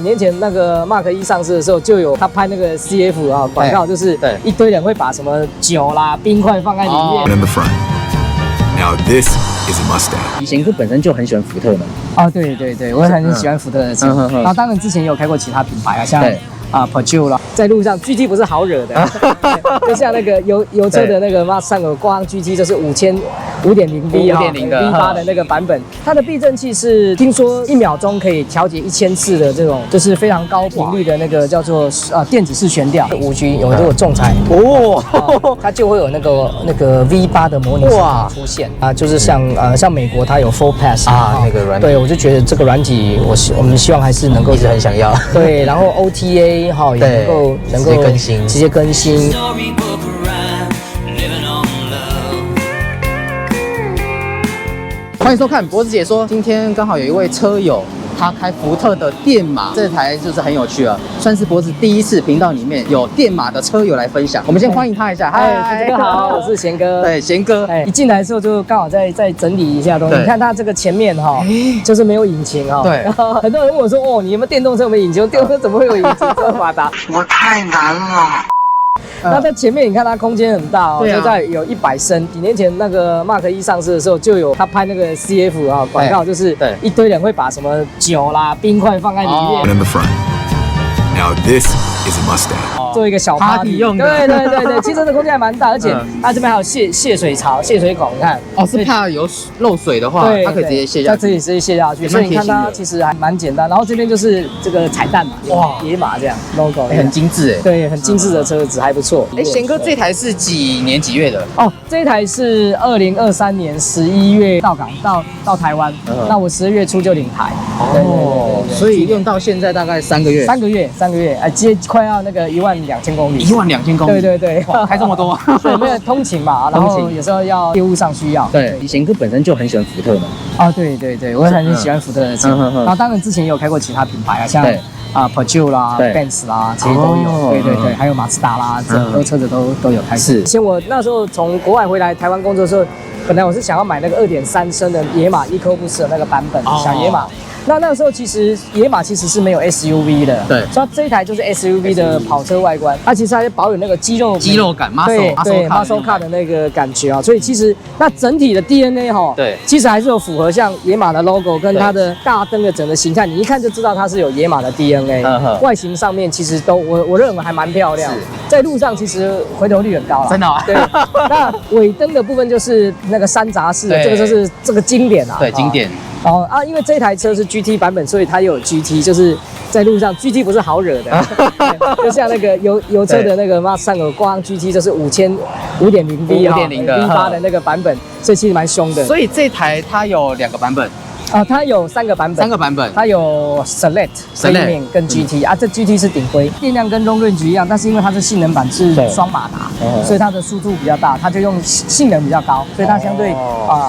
年前那个 Mark 1上市的时候，就有他拍那个 CF 啊广告，就是一堆人会把什么酒啦、冰块放在里面。In the front. Now this is a Mustang. 贤哥本身就很喜欢福特嘛。哦，对对对，我很喜欢福特的车。然后当然之前也有开过其他品牌啊，像Peugeot 啦，在路上 GT 不是好惹的，就像那个油车的那个上有挂上 GT， 就是5.0V V8的那个版本，它的避震器是听说1秒钟可以调节1000次的这种，就是非常高频率的那个叫做电子式悬吊5G， 有这个重踩它就会有那个 V8 的模拟出现啊，就是像美国它有 Full Pass 那个软体，对我就觉得这个软体我们希望还是能够一直很想要，对，然后 OTA 也能够直接更新。欢迎收看脖子解说，今天刚好有一位车友，他开福特的电马，这台就是很有趣了，算是脖子第一次频道里面有电马的车友来分享。我们先欢迎他一下，嗨，哥好，我是贤哥。对，贤哥，一进来的时候就刚好在整理一下东西。你看他这个前面就是没有引擎对，很多人问我说，哦，你有没有电动车有没有引擎？电动车怎么会有引擎这么发达？我太难了。那在前面你看它空间很大就在有100升。几年前那个 Mark 1上市的时候，就有他拍那个 CF 广告，就是一堆人会把什么酒啦、冰块放在里面。 In the front. Now this is a Mustang. 做一个小 party 用的，对，其实这个空间还蛮大，而且它这边还有泄水槽、泄水孔，你看是怕有漏水的话，它可以直接泄下去，它可以直接泄下去，所以你看它其实还蛮简单。然后这边就是这个彩蛋嘛，野马这样 logo， 很精致对，很精致的车子，还不错。贤哥这台是几年几月的？这一台是2023年11月到港到台湾，那我12月初就领牌。所以用到现在大概3个月。3个月，快要那个12000公里。12000公里，对，开这么多，对，没有通勤嘛，然后有时候要业务上需要。对，贤哥本身就很喜欢福特嘛。对，我很喜欢福特的车。然后当然之前也有开过其他品牌啊，像Peugeot 啦、Benz 啦，这些都有。对，还有马自达啦，很多车子都有开。以前我那时候从国外回来台湾工作的时候，本来我是想要买那个2.3升的野马 EcoBoost 的那个版本小野马。那个时候其实野马其实是没有 SUV 的，对，所以这一台就是 SUV 的跑车外观，它其实还保有那个肌肉感 muscle car 的那个感觉啊，所以其实那整体的 DNA 对，其实还是有符合像野马的 logo 跟它的大灯的整个形态，你一看就知道它是有野马的 DNA，外形上面其实都我认为还蛮漂亮，在路上其实回头率很高了，真的对，那尾灯的部分就是那个山闸式的，这个就是这个经典啊，对，经典。因为这台车是 GT 版本，所以它又有 GT， 就是在路上 GT 不是好惹的，就像那个油车的那个上有挂上 GT， 就是5.0V V8的那个版本，所以其实蛮凶的。所以这台它有2个版本。它有3个版本，它有 Select 跟 GT 这 GT 是顶规，电量跟 Long Range 一样，但是因为它是性能版是双马达，所以它的速度比较大，它就用性能比较高，所以它相对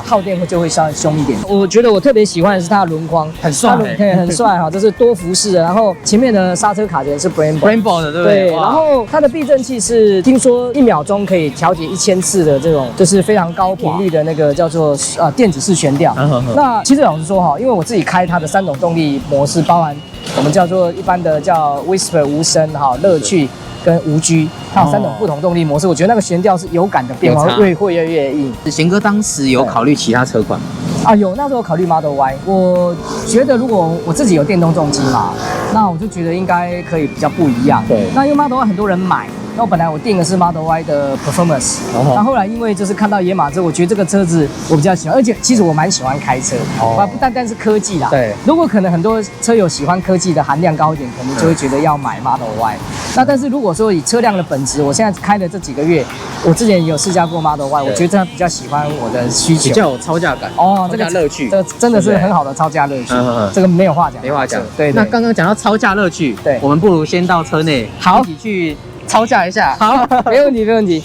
耗电就会稍微凶一点。我觉得我特别喜欢的是它的轮框，很帅，很帅这是多辐式的，然后前面的刹车卡钿是 Brembo 的，对不对？然后它的避震器是听说1秒钟可以调节1000次的这种，就是非常高频率的那个叫做电子式悬吊。那其实老实说因为我自己开它的3种动力模式，包含我们叫做一般的叫 Whisper 无声乐趣跟无 G， 它有3种不同动力模式。我觉得那个悬吊是有感的变化，会越来越硬。贤哥当时有考虑其他车款吗？有，那时候考虑 Model Y， 我觉得如果我自己有电动重机嘛，那我就觉得应该可以比较不一样。对，那因为 Model Y 很多人买。那本来我定的是 Model Y 的 Performance， 那后来因为就是看到野马之后，我觉得这个车子我比较喜欢，而且其实我蛮喜欢开车，不单单是科技啦。对，如果可能很多车友喜欢科技的含量高一点，可能就会觉得要买 Model Y。那但是如果说以车辆的本质，我现在开的这几个月，我之前也有试驾过 Model Y， 我觉得这比较喜欢我的需求，比较有超价感这个乐趣，这真的是很好的超价乐趣，这个没有话讲，没话讲。对，那刚刚讲到超价乐趣，对，我们不如先到车内，好，一起去超价一下。好，没问题，没问题。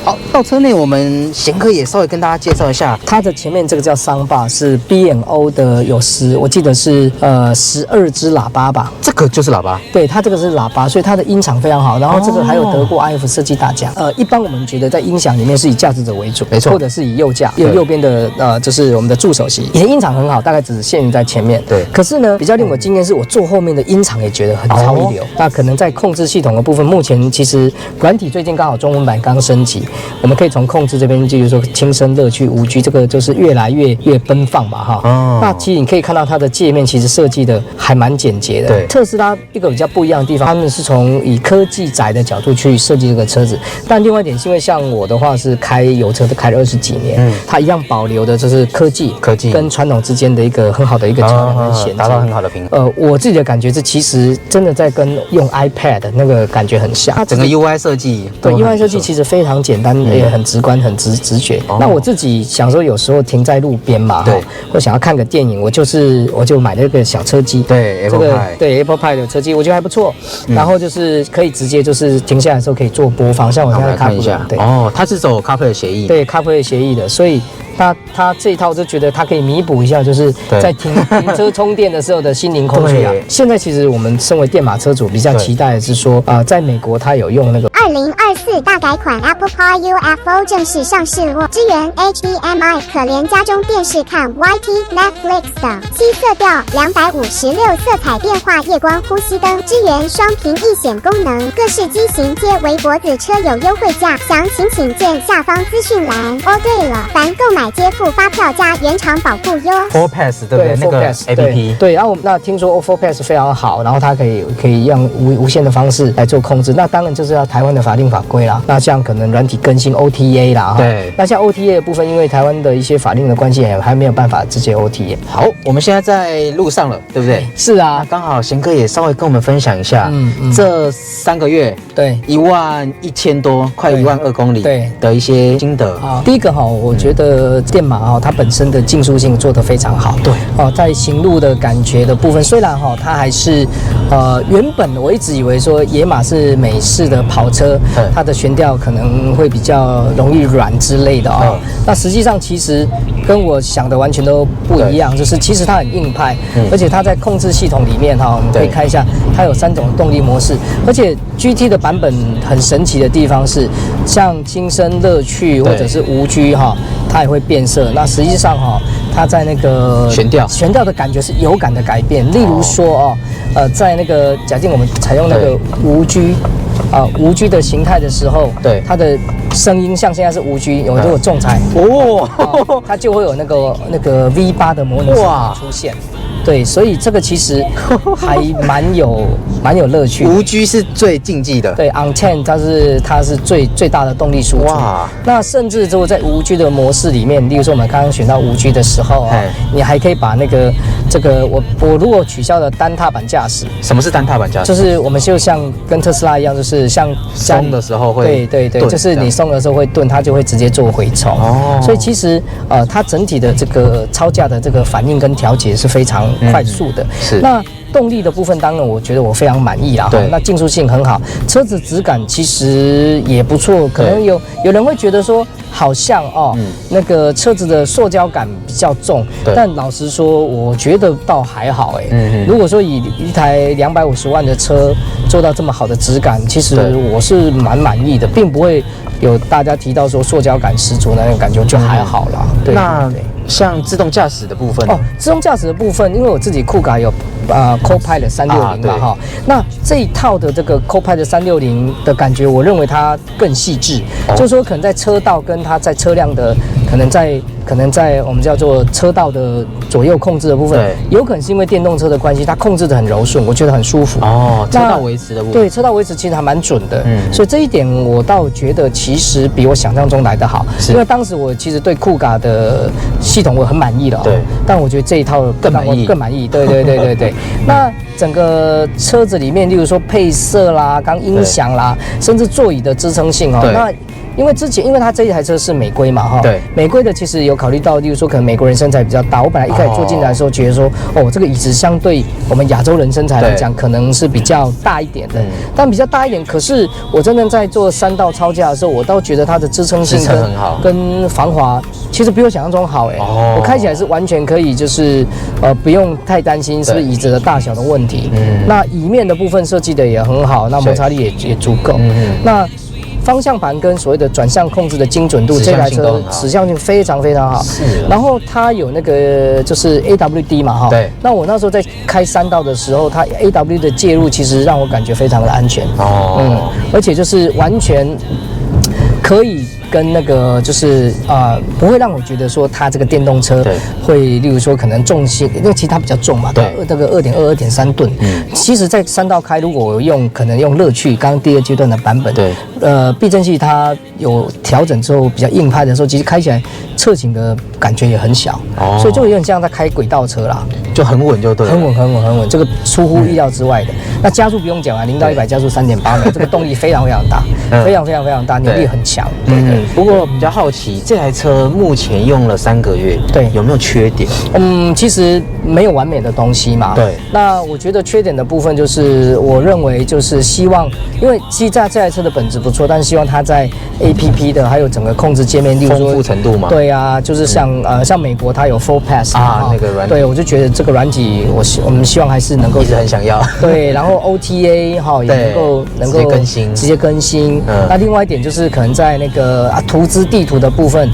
好，到车内我们贤哥也稍微跟大家介绍一下，它的前面这个叫桑巴，是 B&O 的，我记得是12支喇叭吧。这个就是喇叭。对，它这个是喇叭，所以它的音场非常好。然后这个还有得过 IF 设计大奖。一般我们觉得在音响里面是以驾驶者为主，没错，或者是以右驾，右边的就是我们的助手席。你的音场很好，大概只限于在前面。对。可是呢，比较令我惊艳是我坐后面的音场也觉得很超一流。那可能在控制系统的部分，目前其实软体最近刚好中文版刚升级，我们可以从控制这边，就是说轻声乐趣5G，这个就是越来越奔放嘛哈。那其实你可以看到它的界面其实设计的还蛮简洁的。对。特斯拉一个比较不一样的地方，他们是从以科技宅的角度去设计这个车子，但另外一点是因为像我的话是开油车，都开了20几年，它一样保留的就是科技跟传统之间的一个很好的一个桥梁跟衔接，达到很好的平衡。我自己的感觉是，其实真的在跟用 iPad 那个感觉很像。它整个 UI 设计，对 UI 设计其实非常简单，也很直观，很直觉。那我自己想说，有时候停在路边嘛，对，或想要看个电影，我就买了一个小车机，对 Apple Pie， 对 Apple Pie 的车机，我觉得还不错。然后就是可以直接就是停下来的时候可以做播放，像我现在看一下，对，它是走 CarPlay 协议，对 CarPlay 协议的，所以。它这一套就觉得它可以弥补一下，就是在停车充电的时候的心灵空虚啊。现在其实我们身为电马车主，比较期待的是说，在美国它有用那个2024大改款 Apple Car UFO 正式上市咯，支援 HDMI， 可连家中电视看 YT、Netflix 等。7色调256色彩变化夜光呼吸灯，支援双屏易显功能，各式机型皆为脖子车友优惠价，详情请见下方资讯栏。哦，对了，凡购买接付发票加原厂保护哟。4Pass 对不对？那个 APP 对，然后那听说 4Pass 非常好，然后它可以用无线的方式来做控制。那当然就是要台湾的法令法规啦。那像可能软体更新 OTA 啦，对。那像 OTA 的部分，因为台湾的一些法令的关系，还没有办法直接 OTA。好，我们现在在路上了，对不对？是啊，刚好贤哥也稍微跟我们分享一下，这3个月对11000多，快12000公里的一些心得。第一个我觉得电马它本身的竞速性做得非常好。对在行路的感觉的部分，虽然它还是原本我一直以为说野马是美式的跑车，它的悬吊可能会比较容易软之类的那实际上其实跟我想的完全都不一样，就是其实它很硬派，而且它在控制系统里面我们可以看一下，它有3种动力模式，而且 GT 的版本很神奇的地方是，像轻声乐趣或者是5G它也会变色。那实际上它在那个悬吊的感觉是有感的改变。例如说在那个假定我们采用那个5G 的形态的时候，对它的声音像现在是5G，如果重踩它就会有那个 V8 的模拟出现。对，所以这个其实还蛮有乐趣。5G 是最竞技的，对 ，On10 它是最大的动力输出。哇，那甚至如果在5G 的模式里面，例如说我们刚刚选到5G 的时候你还可以把这个我如果取消了单踏板驾驶。什么是单踏板驾驶？就是我们就像跟特斯拉一样，就是像松的时候会对，就是你松的时候会顿，它就会直接做回冲。所以其实它整体的这个超驾的这个反应跟调节是非常快速的。是那动力的部分，当然我觉得我非常满意啦。对，那竞速性很好，车子质感其实也不错。可能有人会觉得说，好像那个车子的塑胶感比较重，但老实说，我觉得倒还好如果说以一台250万的车做到这么好的质感，其实我是蛮满意的，并不会有大家提到说塑胶感十足那种感觉，就还好啦。对，那像自动驾驶的部分自动驾驶的部分，因为我自己酷卡有Copilot 360嘛那这一套的这个 Copilot 360的感觉，我认为它更细致，就是说可能在车道跟它在车辆的可能在我们叫做车道的左右控制的部分，有可能是因为电动车的关系，它控制得很柔顺，我觉得很舒服。车道维持的部分，对，车道维持其实还蛮准的。所以这一点我倒觉得其实比我想象中来得好，因为当时我其实对酷卡的系统我很满意了，但我觉得这一套更满意。对。那整个车子里面，例如说配色啦、刚音响啦，甚至座椅的支撑性那因为之前因为它这一台车是美规嘛哈，对，美规的其实有考虑到，例如说可能美国人身材比较大，我本来一开始坐进来的时候觉得说，哦，这个椅子相对我们亚洲人身材来讲，可能是比较大一点的，但比较大一点，可是我真的在做3道超架的时候，我倒觉得它的支撑性跟防滑其实比我想象中好我开起来是完全可以，就是不用太担心是不是椅子的大小的问题。那椅面的部分设计的也很好，那摩擦力也足够。那方向盘跟所谓的转向控制的精准度，这台车指向性非常非常好。然后它有那个就是 AWD 嘛哈。对。那我那时候在开3道的时候，它 AWD 的介入其实让我感觉非常的安全。而且就是完全可以跟那个就是不会让我觉得说它这个电动车会，例如说可能重心，因为其实它比较重嘛，对，那个2.2、2.3吨。其实，在3道开，如果我可能用乐趣，刚刚第2阶段的版本，对，避震器它有调整之后比较硬派的时候，其实开起来侧倾的感觉也很小，所以就有点像在开轨道车啦，就很稳就对了，很稳，这个出乎意料之外的。那加速不用讲啊，0到100加速3.8秒，这个动力非常非常大，非常大，扭力很强。不过比较好奇，这台车目前用了3个月，对，有没有缺点？其实没有完美的东西嘛。对。那我觉得缺点的部分就是，我认为就是希望，因为其实这台车的本质不错，但是希望它在 APP 的还有整个控制界面，例如说丰富程度嘛。对啊，就是像美国它有 Full Pass 那个软体。对，我就觉得这个软体，我们希望还是能够一直很想要。对，然后 OTA 也能够直接更新。那另外一点就是可能在那个图资地图的部分，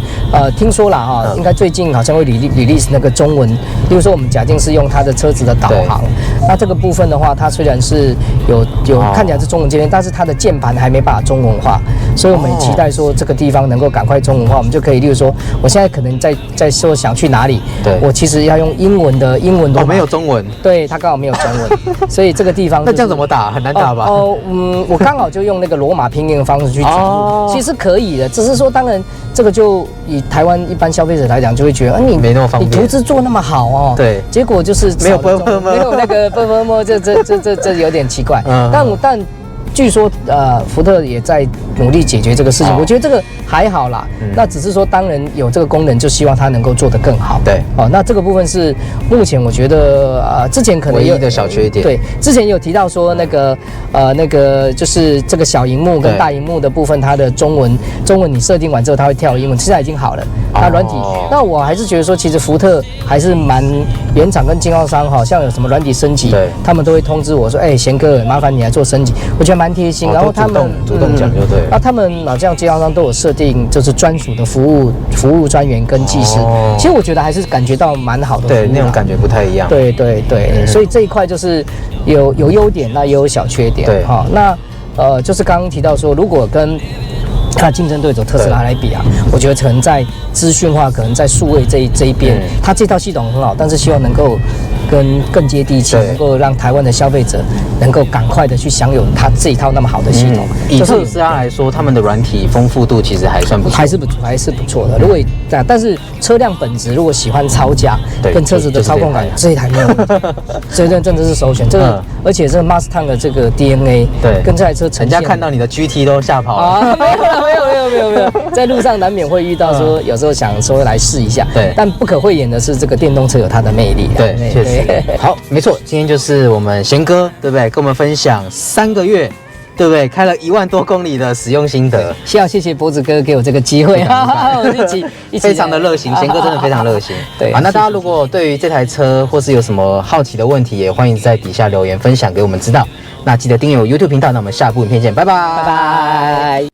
听说啦应该最近好像会release那个中文，例如说我们假定是用它的车子的导航，那这个部分的话，它虽然是有看起来是中文界面，但是它的键盘还没办法中文化，所以我们也期待说这个地方能够赶快中文化，我们就可以，例如说我现在可能在说想去哪里，我其实要用英文的没有中文，对，它刚好没有中文，所以这个地方那这样怎么打？很难打吧？我刚好就用那个罗马拼音的方式去记录，其实可以的，只是说当然这个就以台湾一般消费者来讲，就会觉得你没那么方便，你图资做那么好对，结果就是没有那个这有点奇怪，但据说福特也在努力解决这个事情，我觉得这个还好啦。那只是说，当然有这个功能，就希望它能够做得更好。对，那这个部分是目前我觉得之前可能唯一的小缺点。对，之前有提到说那个就是这个小荧幕跟大荧幕的部分，它的中文你设定完之后，它会跳英文，现在已经好了。它软体，那我还是觉得说，其实福特还是蛮原厂跟经销商像有什么软体升级，他们都会通知我说，贤哥，麻烦你来做升级，我觉得蛮贴心。然后他们主动讲就对了。那他们这样经销商都有设定，就是专属的服务专员跟技师。其实我觉得还是感觉到蛮好的。对，那种感觉不太一样。对，所以这一块就是有优点，那也有小缺点。对，那就是刚刚提到说，如果跟它竞争对手特斯拉来比我觉得可能在资讯化，可能在数位这一边，它这套系统很好，但是希望能够更接地气，能够让台湾的消费者能够赶快的去享有它这一套那么好的系统。以特斯拉来说，他们的软体丰富度其实还算不错，还是不错的。如果但是车辆本质，如果喜欢操驾跟车子的操控感，这一台没有问题，这真的是首选。这个而且这个 Mustang 的这个 DNA 跟这台车呈现，人家看到你的 GT 都吓跑了。没有，在路上难免会遇到说，有时候想说来试一下，但不可讳言的是，这个电动车有它的魅力。对，确实。好，没错，今天就是我们贤哥，对不对？跟我们分享3个月，对不对？开了1万多公里的使用心得。谢谢脖子哥给我这个机会，我一起非常的热心，贤哥真的非常热心。对那大家如果对于这台车或是有什么好奇的问题，也欢迎在底下留言分享给我们知道。那记得订阅我 YouTube 频道，那我们下部影片见，拜拜。